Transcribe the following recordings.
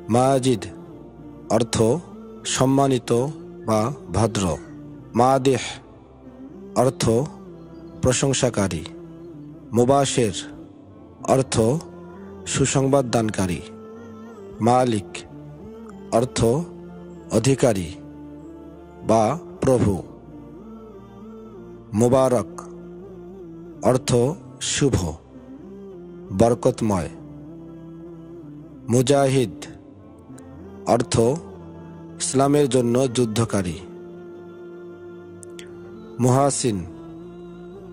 মাজিদ অর্থ সম্মানিত বা ভদ্র। মাদিহ অর্থ প্রশংসাকারী। মুবাশির অর্থ সুসংবাদ দানকারী। মালিক অর্থ অধিকারী বা প্রভু। মুবারক অর্থ শুভ বরকতময়। মুজাহিদ অর্থ ইসলামের জন্য যুদ্ধকারী। মুহাসিন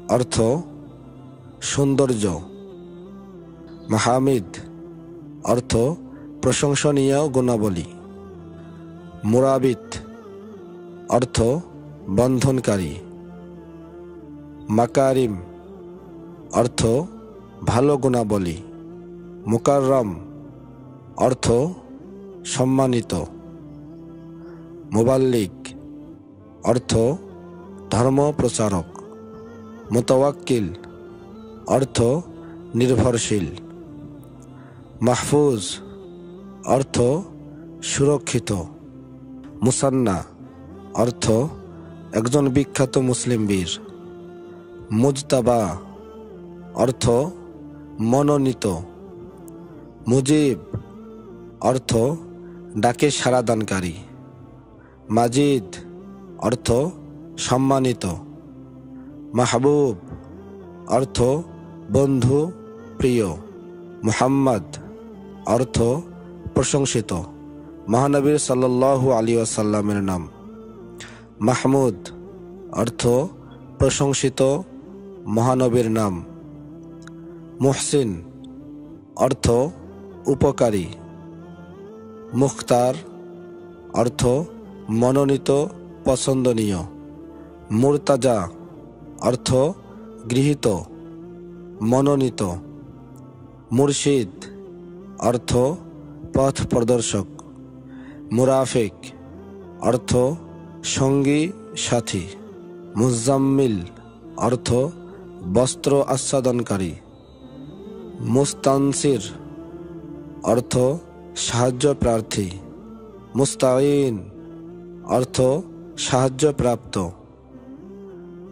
অর্থ সৌন্দর্য। মাহমিদ অর্থ প্রশংসনীয় গুণাবলী। মুরাবিত অর্থ বন্ধনকারী। মাকারিম অর্থ ভালো গুণাবলী। মুকাররম অর্থ সম্মানিত। মুবাল্লিগ অর্থ ধর্ম প্রচারক। মুতাওয়াক্কিল অর্থ নির্ভরশীল। মাহফুজ অর্থ সুরক্ষিত। মুসান্না অর্থ একজন বিখ্যাত মুসলিম বীর। মুজতাবা অর্থ মনোনীত। মুজিব অর্থ ডাকে সাড়া দানকারী। মাজিদ অর্থ সম্মানিত। মাহবুব অর্থ বন্ধু প্রিয়। মুহাম্মদ অর্থ প্রশংসিত। মহানবী সাল্লাল্লাহু আলাইহি ওয়াসাল্লামের নাম। মাহমুদ অর্থ প্রশংসিত মহানবীর নাম। মুহসিন অর্থ উপকারী। মুখতার অর্থ মনোনীত পছন্দনীয়। মুরতাজা অর্থ গৃহীত মনোনীত। মুরশিদ অর্থ পথ প্রদর্শক। মুরাফিক অর্থ সঙ্গী সাথী। মুজাম্মিল অর্থ বস্ত্র আচ্ছাদনকারী। মুস্তানসির অর্থ সাহায্য প্রার্থী। মুস্তাঈন অর্থ সাহায্যপ্রাপ্ত।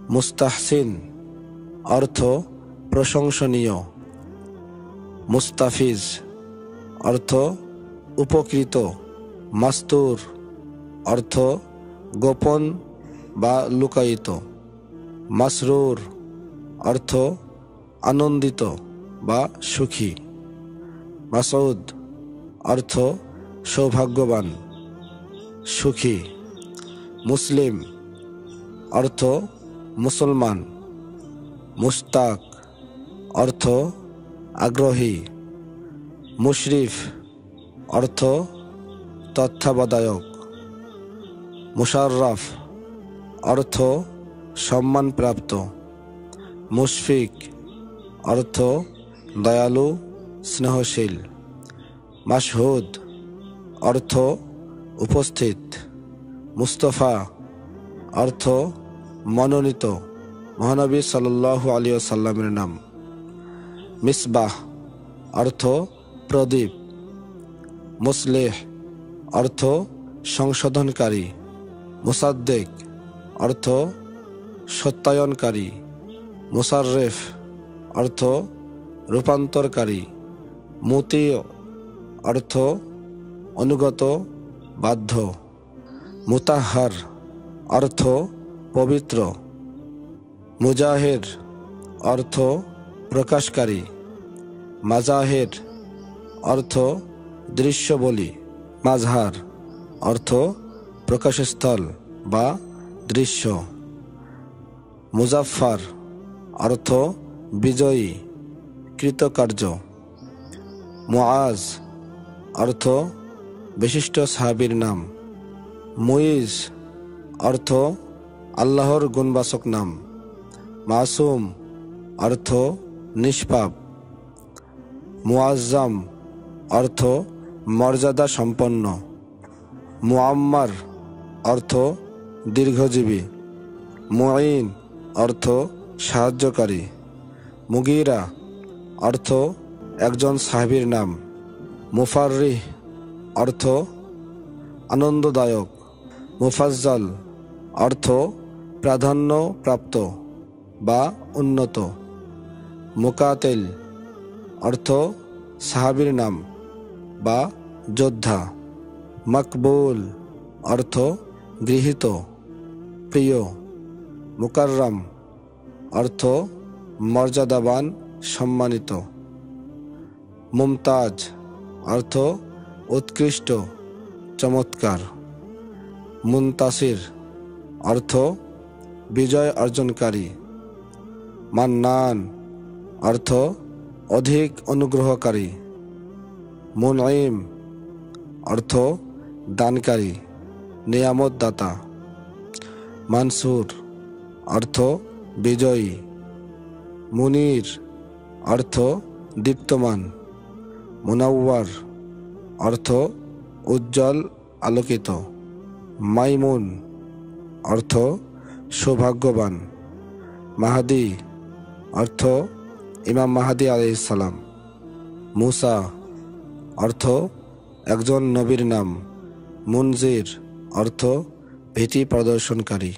মুস্তাহসিন অর্থ প্রশংসনীয়। মুস্তাফিজ অর্থ উপকৃত। মাস্তুর অর্থ গোপন বা লুকায়িত। মাসরুর অর্থ আনন্দিত বা সুখী। মাসউদ অর্থ সৌভাগ্যবান সুখী। মুসলিম অর্থ মুসলমান। মুশতাক অর্থ আগ্রহী। মুশরিফ অর্থ তত্ত্বাবধায়ক। মুশাররফ অর্থ সম্মানপ্রাপ্ত। মুশফিক অর্থ দয়ালু স্নেহশীল। মাশহুদ অর্থ উপস্থিত। মুস্তফা অর্থ মনোনীত মহানবী সাল্লাল্লাহু আলাইহি ওয়াসাল্লামের নাম। মিসবাহ অর্থ প্রদীপ। মুসলিহ অর্থ সংশোধনকারী। মুসাদ্দিক অর্থ সত্যায়নকারী। মুসাররিফ অর্থ রূপান্তরকারী। মুতি অর্থ অনুগত বাধ্য। মুতাহহার অর্থ পবিত্র। মুজাহির অর্থ প্রকাশকারী। মাজাহির অর্থ দৃশ্যবলী। মাজহার অর্থ প্রকাশস্থল বা দৃশ্য। মুজাফফার অর্থ বিজয়ী কৃতকার্য। মুআজ অর্থ বিশিষ্ট সাহাবীর নাম। মুইজ অর্থ আল্লাহর গুণবাচক নাম। মাসুম অর্থ নিষ্পাপ। মুআজ্জাম অর্থ মর্যাদা সম্পন্ন। মুআম্মার অর্থ দীর্ঘজীবী। মুঈন অর্থ সাহায্যকারী। মুগীরা অর্থ একজন সাহাবীর নাম। মুফাররিহ অর্থ আনন্দদায়ক। মুফাজ্জল অর্থ প্রাধান্য প্রাপ্ত বা উন্নত। মুকাতিল অর্থ সাহাবীর নাম বা যোদ্ধা। মকবুল অর্থ গৃহীত, প্রিয়। মুকাররম অর্থ মর্যাদাবান, সম্মানিত। মুমতাজ অর্থ উৎকৃষ্ট, চমৎকার। মুনতাসির অর্থ বিজয় অর্জনকারী। মান্নান অর্থ অধিক অনুগ্রহকারী। মুনঈম অর্থ দানকারী, নিয়ামত দাতা। মানসুর অর্থ বিজয়ী। মুনির অর্থ দীপ্তমান। মুনাওয়ার অর্থ উজ্জ্বল, আলোকিত। মাইমুন অর্থ সৌভাগ্যবান। মাহাদি অর্থ ইমাম মাহাদি আলাইহিস সালাম। মুসা অর্থ একজন নবীর নাম। মুনজির অর্থ ভীতি প্রদর্শনকারী।